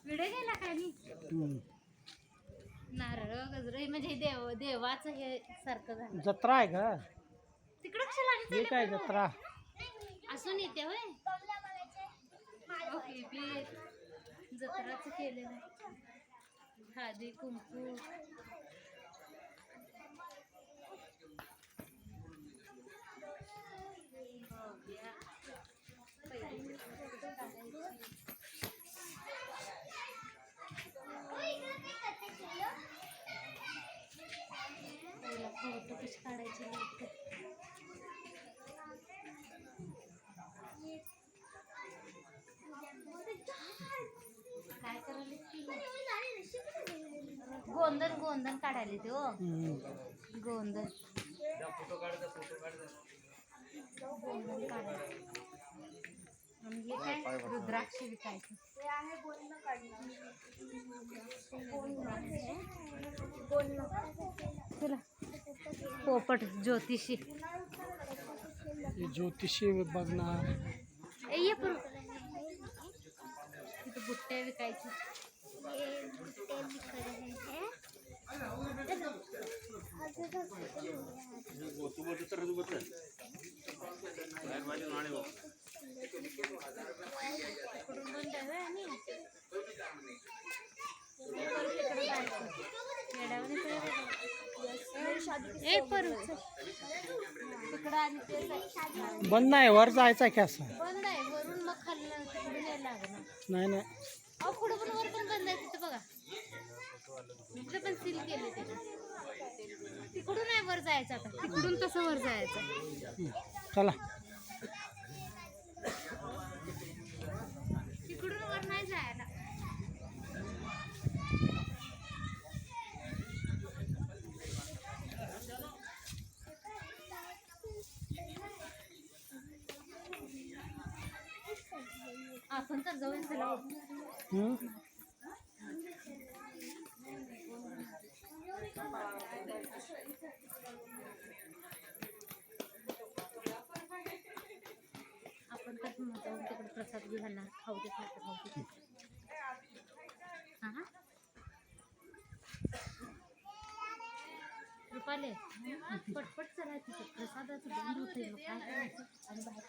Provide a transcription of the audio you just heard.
विडे गेला काय मी नारळ गजरे म्हणजे देवाचं हे सारखं झालं. जत्रा आहे का तिकडं कशाला हे काय जत्रा असून येते होय. ओके बी जत्राच केलेलं आहे. हळदी कुंकू फोटो कशी काढायची काय करायला गोंधन गोंधन काढायला ते हो गोंधन गोंधन काढायचं म्हणजे काय रुद्राक्ष विकायचं चला पोपट ज्योतिषी ज्योतिषी बघणार ये पण तिथं बुट्ट्या विकायची बंद नाही वर जायचं आहे की असं बंद आहे वरून मग खाल्लं तिकडून यायला लागणार नाही नाही अहो पुढं पण वर पण बंद आहे तिथं बघा तिथं पण सील केलं त्याने तिकडून नाही वर जायचं आता तिकडून तसं वर जायचं चला तिकडून वर नाही जायला आपण तर जाऊन चला आपण तर जाऊन तिकडे प्रसाद घेऊन खाऊ दे खाऊ दे हा रुपाले पटपट चला तिथे प्रसादाचं बंद होते काय करायचं आणि बाहेर